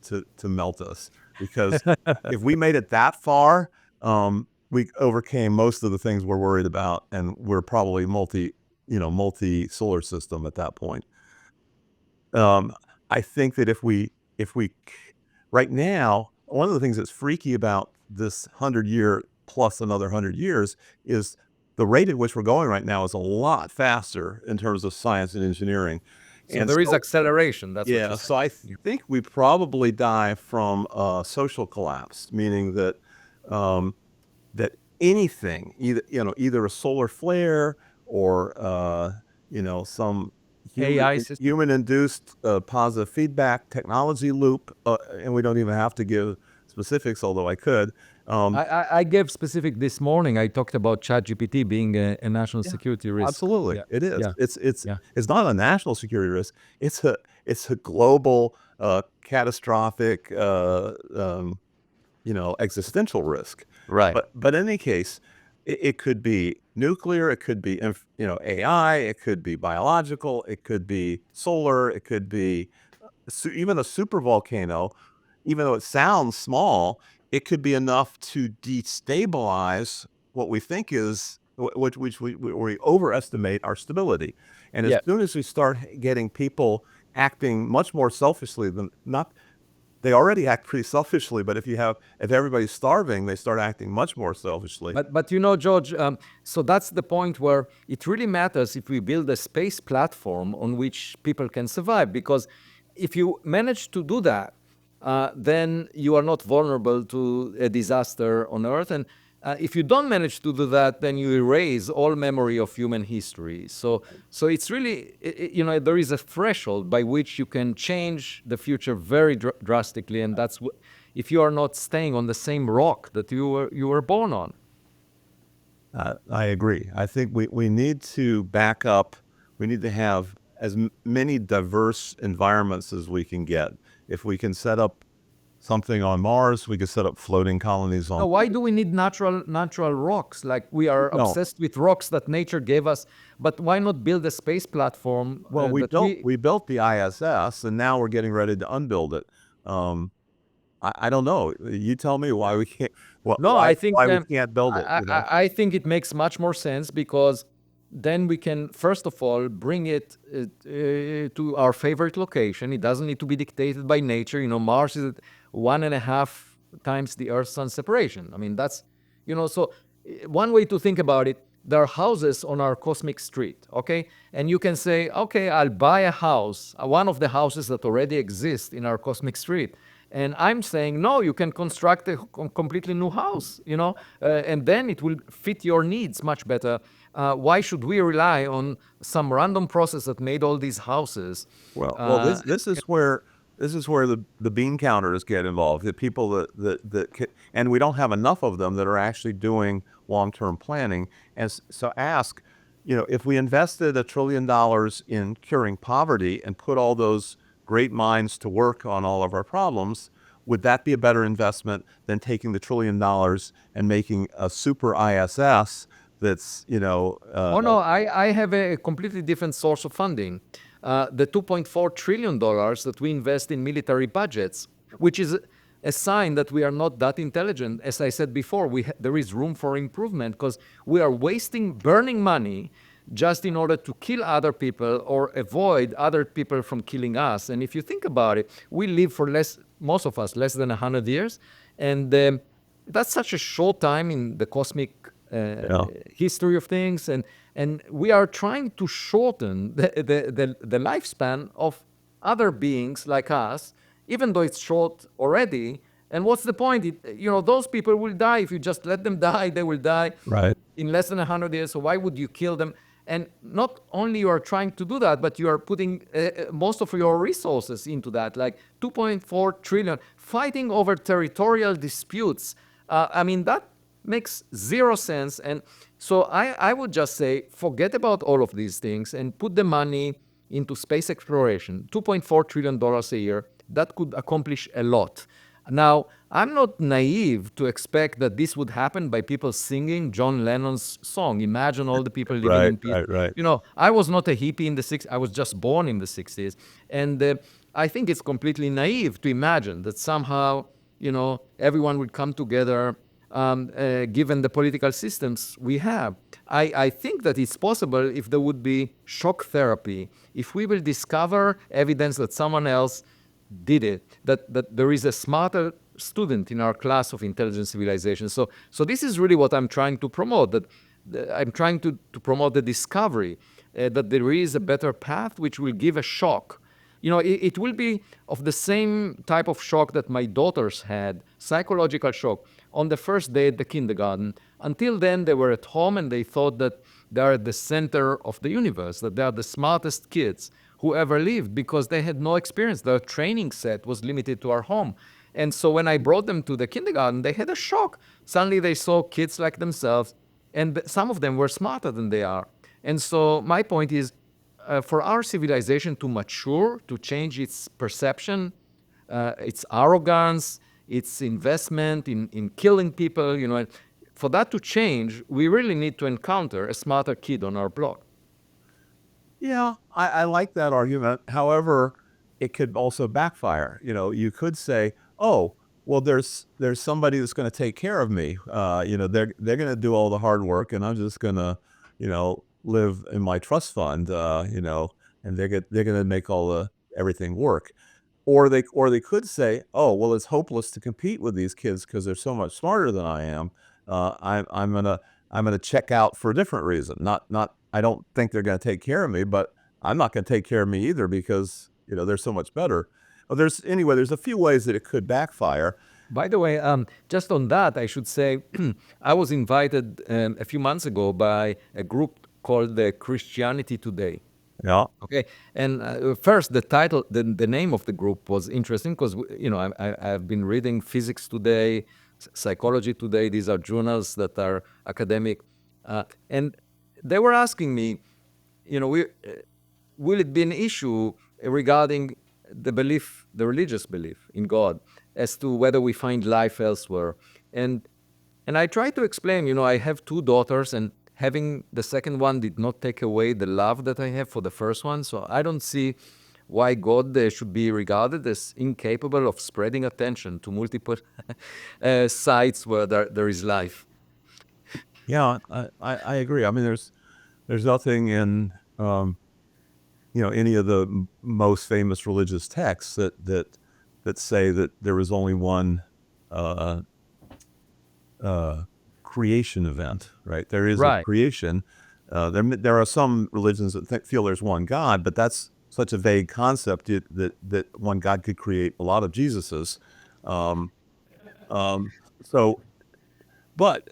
melt us. Because if we made it that far, we overcame most of the things we're worried about, and we're probably multi solar system at that point. I think that if we right now, one of the things that's freaky about this 100-year plus another 100 years is the rate at which we're going right now is a lot faster in terms of science and engineering. So And there is so, acceleration. That's what yeah, you're so saying. I think we probably die from social collapse, meaning that anything, either a solar flare or some AI system. human-induced positive feedback technology loop, and we don't even have to give specifics, although I could. I gave specific this morning. I talked about ChatGPT being a national Yeah, security risk. absolutely, Yeah, it is. yeah, It's yeah. it's not a national security risk. It's a global, catastrophic, existential risk. Right. But in any case, it could be nuclear, it could be AI, it could be biological, it could be solar, it could be even a super volcano. Even though it sounds small, it could be enough to destabilize what we think is which we overestimate our stability. And as Yeah. soon as we start getting people acting much more selfishly than not, they already act pretty selfishly, but if everybody's starving, they start acting much more selfishly. But George, so that's the point where it really matters if we build a space platform on which people can survive. Because if you manage to do that, then you are not vulnerable to a disaster on Earth. And if you don't manage to do that, then you erase all memory of human history. So it's really, there is a threshold by which you can change the future very drastically, and that's if you are not staying on the same rock that you were born on. I agree. I think we need to back up. We need to have as many diverse environments as we can get. If we can set up something on Mars, we can set up floating colonies Now, on why do we need natural rocks? Like we are No. obsessed with rocks that nature gave us, but why not build a space platform Well, that we? we built the ISS, and now we're getting ready to unbuild it. Um, I don't know. You tell me why we can't. No, I think Why we can't build it? I think it makes much more sense because then we can first of all bring it to our favorite location. It doesn't need to be dictated by nature. Mars is at 1.5 times the Earth-Sun separation. I mean, that's so one way to think about it. There are houses on our cosmic street, okay? And you can say, okay, I'll buy a house, one of the houses that already exist in our cosmic street. And I'm saying, no, you can construct a completely new house, and then it will fit your needs much better. Why should we rely on some random process that made all these houses? Well, this is where the bean counters get involved. The people and we don't have enough of them that are actually doing long-term planning. And so ask, if we invested $1 trillion in curing poverty and put all those great minds to work on all of our problems, would that be a better investment than taking the $1 trillion and making a super ISS that's, Oh no, I have a completely different source of funding. The $2.4 trillion that we invest in military budgets, which is a sign that we are not that intelligent. As I said before, there is room for improvement because we are burning money just in order to kill other people or avoid other people from killing us. And if you think about it, we live for most of us, less than 100 years. And that's such a short time in the cosmic Yeah. history of things. And we are trying to shorten the lifespan of other beings like us, even though it's short already. And what's the point? Those people will die. If you just let them die, they will die Right. in less than 100 years. So why would you kill them? And not only you are trying to do that, but you are putting most of your resources into that, like 2.4 trillion, fighting over territorial disputes. I mean, that makes zero sense. And so I would just say, forget about all of these things and put the money into space exploration. $2.4 trillion a year, that could accomplish a lot. Now, I'm not naive to expect that this would happen by people singing John Lennon's song. Imagine all the people living Right. in peace. Right. Right. I was not a hippie in the 60s. I was just born in the 60s. And I think it's completely naive to imagine that somehow, everyone would come together given the political systems we have. I think that it's possible if there would be shock therapy, if we will discover evidence that someone else did it, that there is a smarter student in our class of intelligent civilization. So this is really what I'm trying to promote, I'm trying to promote the discovery that there is a better path which will give a shock. It will be of the same type of shock that my daughters had, psychological shock, on the first day at the kindergarten. Until then, they were at home and they thought that they are at the center of the universe, that they are the smartest kids who ever lived because they had no experience. Their training set was limited to our home. And so when I brought them to the kindergarten, they had a shock. Suddenly they saw kids like themselves, and some of them were smarter than they are. And so my point is, for our civilization to mature, to change its perception, its arrogance, its investment in killing people, for that to change, we really need to encounter a smarter kid on our block. Yeah, I like that argument. However, it could also backfire. You could say, "Oh, well, there's somebody that's going to take care of me. They're going to do all the hard work, and I'm just going to, live in my trust fund. And they're going to make all the everything work." Or they could say, "Oh, well, it's hopeless to compete with these kids because they're so much smarter than I am. I'm gonna check out for a different reason. Not I don't think they're gonna take care of me, but I'm not gonna take care of me either because, they're so much better." Well, there's a few ways that it could backfire. By the way, just on that, I should say, I was invited a few months ago by a group called the Christianity Today. Yeah. Okay, and first, the name of the group was interesting because I've been reading Physics Today, Psychology Today. These are journals that are academic, and they were asking me, will it be an issue regarding the religious belief in God, as to whether we find life elsewhere? And I try to explain, I have two daughters, and having the second one did not take away the love that I have for the first one. So I don't see why God should be regarded as incapable of spreading attention to multiple sites where there is life. Yeah, I agree. I mean, there's nothing in, any of the most famous religious texts that say that there was only one uh, creation event, right? There is a Right. creation. There are some religions that feel there's one God, but that's such a vague concept that one God could create a lot of Jesuses. Um, so, but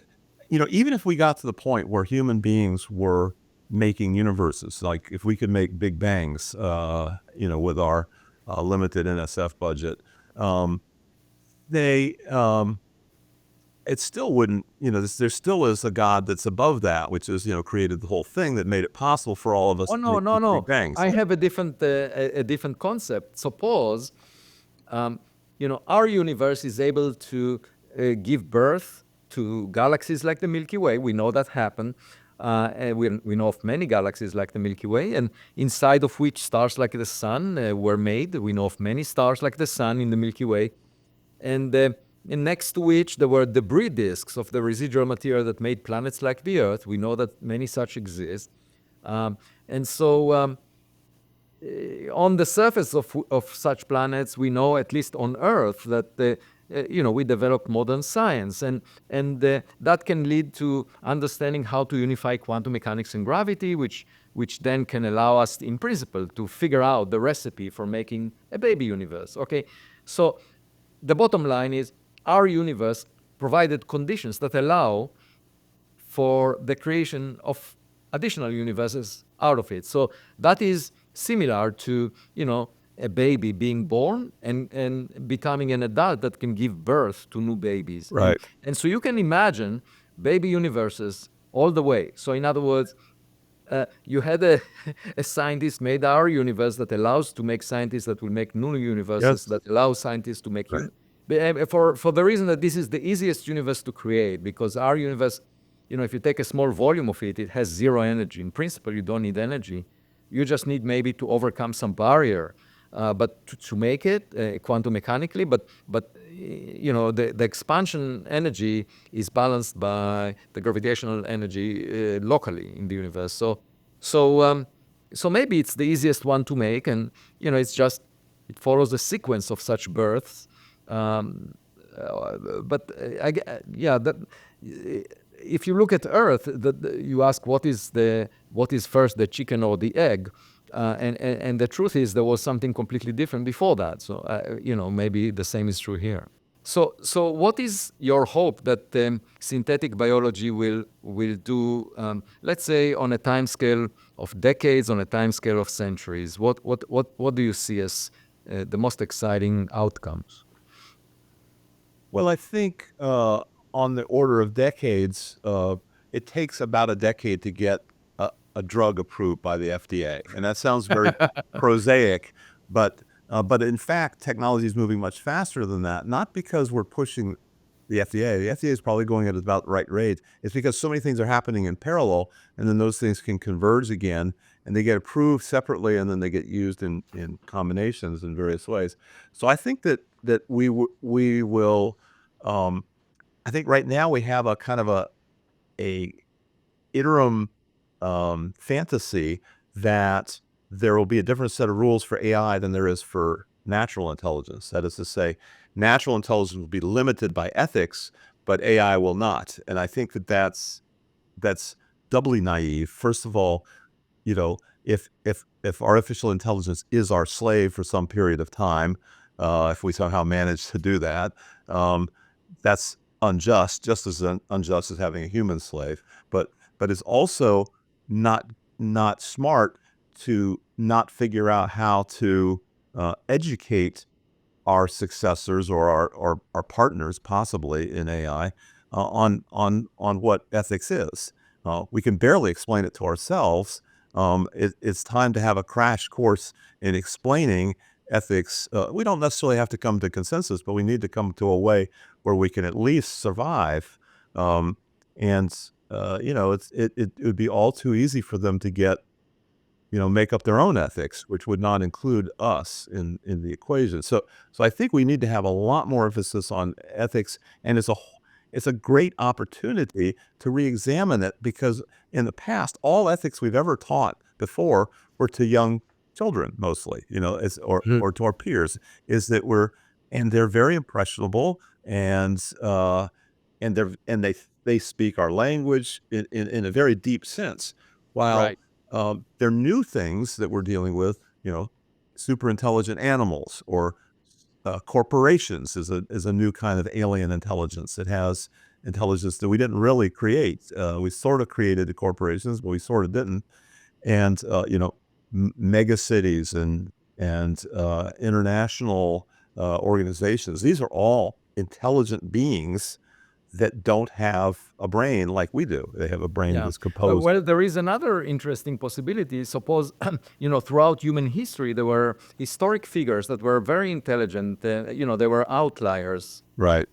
even if we got to the point where human beings were making universes, like if we could make big bangs, with our limited NSF budget, they it still wouldn't, there still is a God that's above that, which is, created the whole thing that made it possible for all of us Oh, to no, make no, these big no. bangs. I have a different concept. Suppose, um, our universe is able to give birth to galaxies like the Milky Way. We know that happened. And we know of many galaxies like the Milky Way, and inside of which stars like the sun were made. We know of many stars like the sun in the Milky Way. and next to which there were debris disks of the residual material that made planets like the Earth. We know that many such exist. And so on the surface of such planets, we know, at least on Earth, that we developed modern science, and that can lead to understanding how to unify quantum mechanics and gravity, which then can allow us, in principle, to figure out the recipe for making a baby universe. Okay, so the bottom line is our universe provided conditions that allow for the creation of additional universes out of it. So that is similar to, a baby being born and becoming an adult that can give birth to new babies. And, Right. and so you can imagine baby universes all the way. So in other words, you had a, a scientist made our universe that allows to make scientists that will make new universes Yes. that allow scientists to make Right. for the reason that this is the easiest universe to create, because our universe, if you take a small volume of it, it has zero energy. In principle, you don't need energy. You just need maybe to overcome some barrier, but to make it quantum mechanically. But the expansion energy is balanced by the gravitational energy locally in the universe. So maybe it's the easiest one to make, and it follows a sequence of such births. But yeah, that if you look at Earth, you ask what is first, the chicken or the egg, and the truth is there was something completely different before that. So maybe the same is true here. So what is your hope that synthetic biology will do? Let's say on a time scale of decades, on a time scale of centuries. What do you see as the most exciting outcomes? Well, I think on the order of decades, it takes about a decade to get a drug approved by the FDA, and that sounds very prosaic, but in fact, technology is moving much faster than that. Not because we're pushing the FDA. The FDA is probably going at about the right rate. It's because so many things are happening in parallel, and then those things can converge again, and they get approved separately, and then they get used in combinations in various ways. So I think that we will. Um, I think right now we have a kind of a interim fantasy that there will be a different set of rules for AI than there is for natural intelligence. That is to say, natural intelligence will be limited by ethics, but AI will not. And I think that's doubly naive. First of all, if artificial intelligence is our slave for some period of time, if we somehow manage to do that, that's unjust, just as unjust as having a human slave. But it's also not not smart to not figure out how to educate our successors or our partners, possibly in AI, on what ethics is. We can barely explain it to ourselves. It's time to have a crash course in explaining ethics. We don't necessarily have to come to consensus, but we need to come to a way where we can at least survive. Um, and it would be all too easy for them to make up their own ethics, which would not include us in the equation. So I think we need to have a lot more emphasis on ethics, and it's a great opportunity to reexamine it, because in the past, all ethics we've ever taught before were to young children mostly, Mhm. or to our peers, is that they're very impressionable, and they speak our language in a very deep sense, while Right. there are new things that we're dealing with, super intelligent animals, or corporations is a new kind of alien intelligence that has intelligence that we didn't really create. We sort of created the corporations, but we sort of didn't. And mega cities and international organizations. These are all intelligent beings that don't have a brain like we do. They have a brain Yeah. that's composed. Well, there is another interesting possibility. Suppose, throughout human history, there were historic figures that were very intelligent. They were outliers. Right.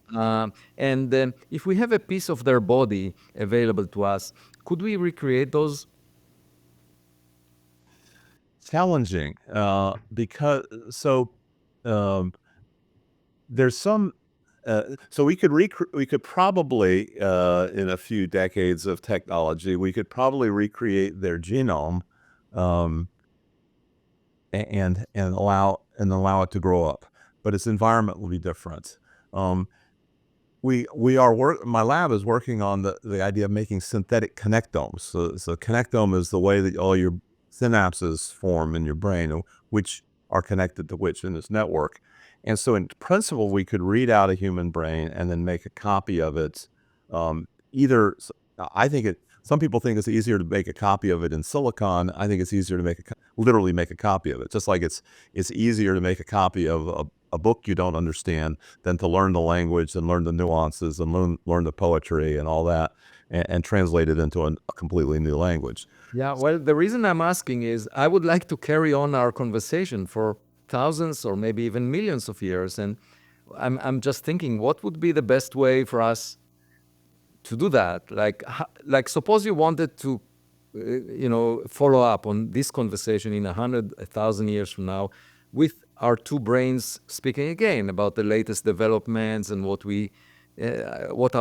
And if we have a piece of their body available to us, could we recreate those? Challenging, because so um, there's some So we could probably, in a few decades of technology, we could probably recreate their genome, um, and allow it to grow up, but its environment will be different. Um, we are my lab is working on the idea of making synthetic connectomes. So connectome is the way that all your synapses form in your brain, which are connected to which in this network. And so in principle, we could read out a human brain and then make a copy of it. Either I think it. Some people think it's easier to make a copy of it in silicon. I think it's easier to literally make a copy of it. Just like it's easier to make a copy of a book you don't understand than to learn the language and learn the nuances and learn the poetry and all that, and translate it into a completely new language. Yeah, well, the reason I'm asking is I would like to carry on our conversation for thousands or maybe even millions of years. And I'm just thinking, what would be the best way for us to do that? Like suppose you wanted to, follow up on this conversation in 100,000 years from now with our two brains speaking again about the latest developments and what are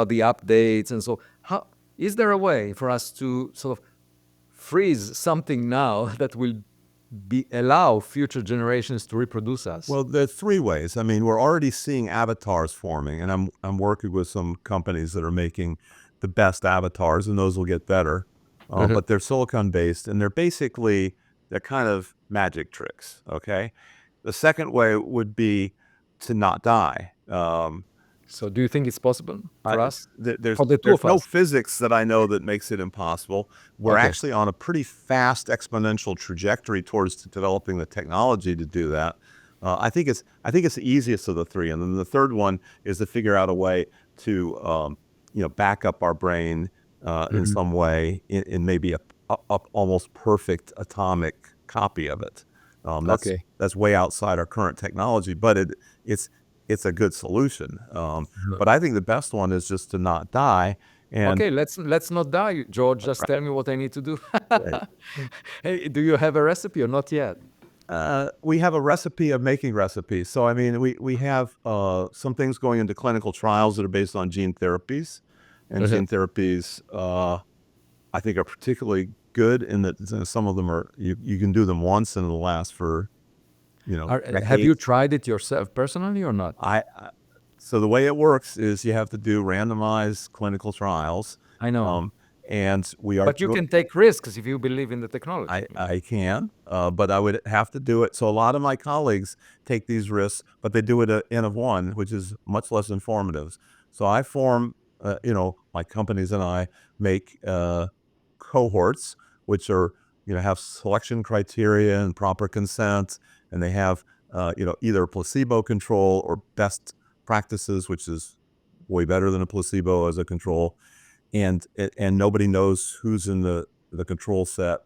the updates. And so how, is there a way for us to sort of freeze something now that will allow future generations to reproduce us? Well, there are three ways. I mean, we're already seeing avatars forming, and I'm working with some companies that are making the best avatars, and those will get better. But they're silicon based, and they're kind of magic tricks. Okay. The second way would be to not die. So do you think it's possible for us? There's For the two of no us? physics that I know that makes it impossible. We're Okay. actually on a pretty fast exponential trajectory towards developing the technology to do that. I think it's the easiest of the three, and then the third one is to figure out a way to back up our brain in Mhm. some way in maybe a almost perfect atomic copy of it. Okay. That's way outside our current technology, but it's it's a good solution. Mhm. But I think the best one is just to not die. And Okay, let's not die, George. Just tell me what I need to do. right, Hey, do you have a recipe or not yet? we have a recipe of making recipes. So I mean, we have some things going into clinical trials that are based on gene therapies, and Mhm. gene therapies I think are particularly good in that some of them are you can do them once and it'll last for Have you decades. tried it yourself personally or not? So the way it works is you have to do randomized clinical trials, I know. um, and we are But you can take risks if you believe in the technology. I can, but I would have to do it. So a lot of my colleagues take these risks, but they do it at N of one, which is much less informative. So I form, my companies and I make cohorts, which are, have selection criteria and proper consent, and they have, either placebo control or best practices, which is way better than a placebo as a control, and nobody knows who's in the control set,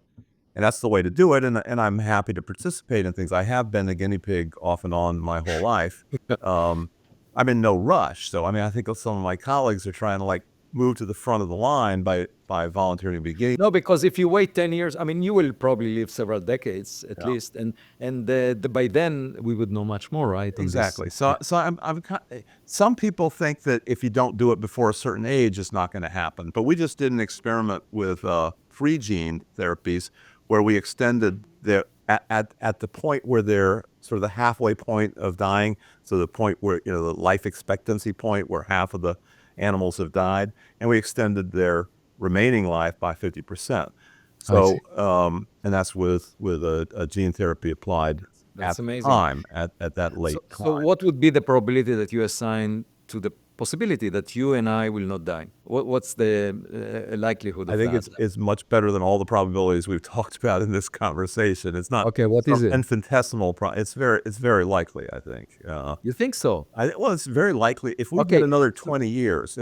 and that's the way to do it, and I'm happy to participate in things. I have been a guinea pig off and on my whole life. Um, I'm in no rush, so, I mean, I think some of my colleagues are trying to, like, move to the front of the line by volunteering to be guinea. No, because if you wait 10 years, I mean, you will probably live several decades at Yeah. least, and by then we would know much more, right, on this. Exactly. So some people think that if you don't do it before a certain age, it's not gonna happen, but we just did an experiment with, free gene therapies where we extended their at the point where they're sort of the halfway point of dying, so the point where, the life expectancy point where half of the animals have died, and we extended their remaining life by 50%. I see. So, and that's with a gene therapy applied That's at the amazing. time, at that So, late so time. what would be the probability that you assign to the possibility that you and I will not die? What's the likelihood I of think that? it's much better than all the probabilities we've talked about in this conversation. It's not Okay, what some is it? infinitesimal it's very likely, I think. You think so? Well, it's very likely if we get Okay. another So, 20 years,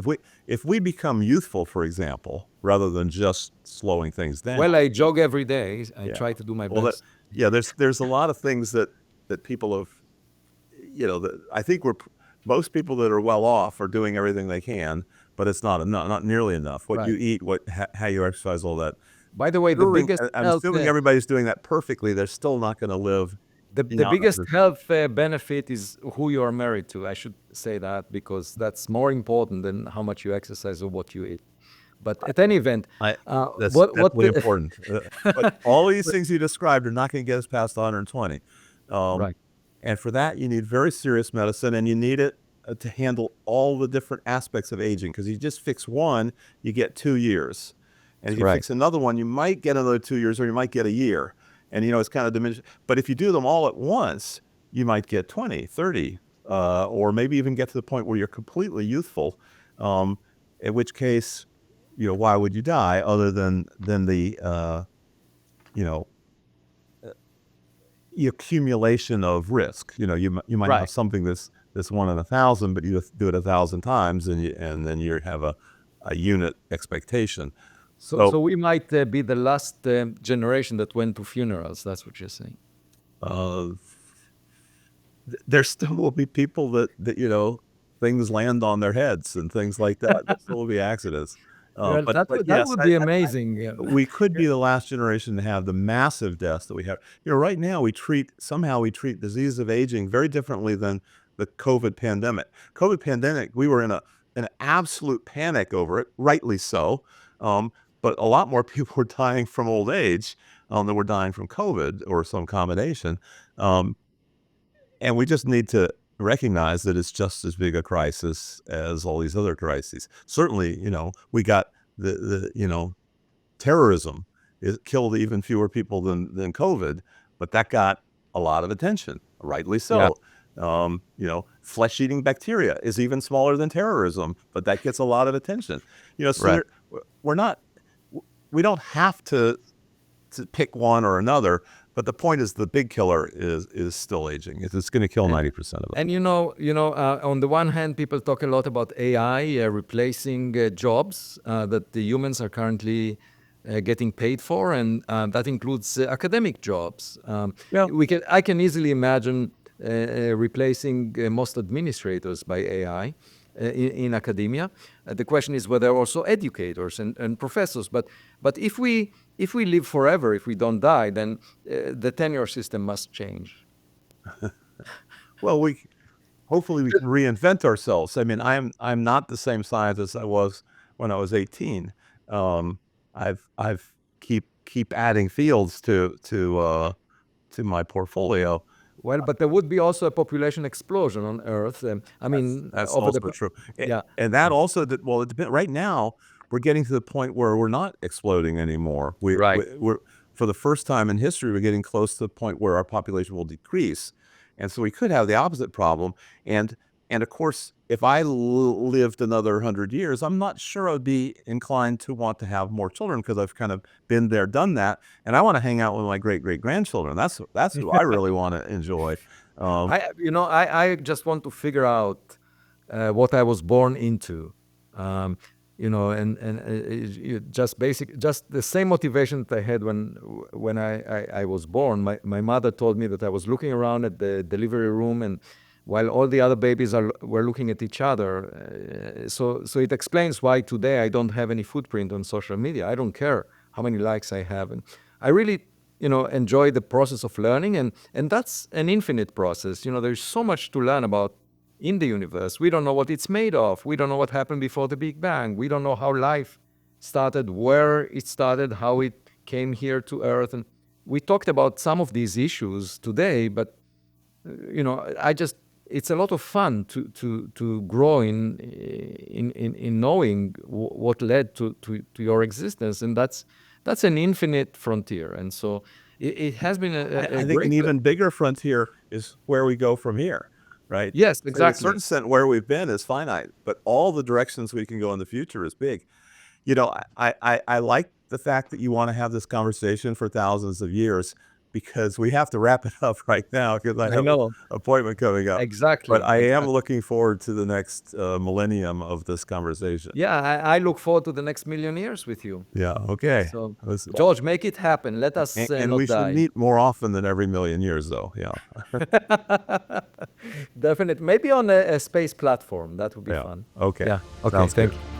if we become youthful, for example, rather than just slowing things down. well, I jog every day. I Yeah. try to do my Well, best. there's a lot of things that people have, that I think most people that are well off are doing everything they can, but it's not enough, not nearly enough. What you Right. eat, how you exercise, all that. By the way, the biggest I'm health. assuming everybody's doing that perfectly. They're still not going to live The biggest health benefit is who you are married to. I should say that because that's more important than how much you exercise or what you eat. But at any event, That's what definitely the, important. But all these things you described are not going to get us past 120. Um, right, and for that, you need very serious medicine, and you need it to handle all the different aspects of aging. Because you just fix one, you get 2 years. And if you right, fix another one, you might get another 2 years, or you might get a year. And, it's kind of diminished. But if you do them all at once, you might get 20, 30, or maybe even get to the point where you're completely youthful, in which case, why would you die other than the, you know, the accumulation of risk? You might have right. something that's 1 in 1,000, but you do it 1,000 times, and then you have a unit expectation. So So we might be the last generation that went to funerals. That's what you're saying. uh, there still will be people that things land on their heads and things like that. There still will be accidents. Well, But that yes, would be amazing. Yeah. we could be the last generation to have the massive deaths that we have. Right now somehow we treat disease of aging very differently than the COVID pandemic. COVID pandemic, we were in an absolute panic over it, rightly so. But a lot more people were dying from old age than were dying from COVID or some combination. Um, and we just need to recognize that it's just as big a crisis as all these other crises. Certainly, we got the terrorism. It killed even fewer people than COVID, but that got a lot of attention, rightly Yeah. so. Flesh-eating bacteria is even smaller than terrorism, but that gets a lot of attention. So Right. we're not, we don't have to pick one or another, but the point is the big killer is still aging. It's going to kill 90% of us. And on the one hand, people talk a lot about AI replacing jobs that the humans are currently getting paid for, and that includes academic jobs. Yeah. I can easily imagine replacing most administrators by AI in academia. The question is whether also educators and professors. But if we live forever, if we don't die, then the tenure system must change. Well, hopefully we can reinvent ourselves. I mean, I'm not the same scientist I was when I was 18. I've keep adding fields to my portfolio. Well, but there would be also a population explosion on Earth. I mean, That's over the also true. yeah, And that also well, it depends. Right now, we're getting to the point where we're not exploding anymore. right. We're for the first time in history, we're getting close to the point where our population will decrease, and so we could have the opposite problem. And of course, if I lived another 100 years, I'm not sure I'd be inclined to want to have more children because I've kind of been there, done that, and I want to hang out with my great grandchildren. That's who I really want to enjoy. Um, I just want to figure out what I was born into. Um, just the same motivation that I had when I was born. My mother told me that I was looking around at the delivery room, and while all the other babies were looking at each other. So it explains why today I don't have any footprint on social media. I don't care how many likes I have, and I really enjoy the process of learning, and that's an infinite process. There's so much to learn about in the universe. We don't know what it's made of. We don't know what happened before the Big Bang. We don't know how life started, where it started, how it came here to Earth. And we talked about some of these issues today, but it's a lot of fun to grow in knowing what led to your existence, and that's an infinite frontier. And so it has been I a think an great. even bigger frontier is where we go from here, right? Yes, So in a exactly. certain sense, where we've been is finite, but all the directions we can go in the future is big. I like the fact that you want to have this conversation for thousands of years, because we have to wrap it up right now because I I have an know. appointment coming up. But Exactly. I am Exactly. looking forward to the next millennium of this conversation. Yeah, I look forward to the next million years with you. Yeah. Okay. So, Let's- George, make it happen. Let us and we not should die. meet more often than every million years, though. Yeah. Definitely. Maybe on a space platform. That would be Yeah. fun. Okay. Yeah. Okay. Sounds Thank good. you.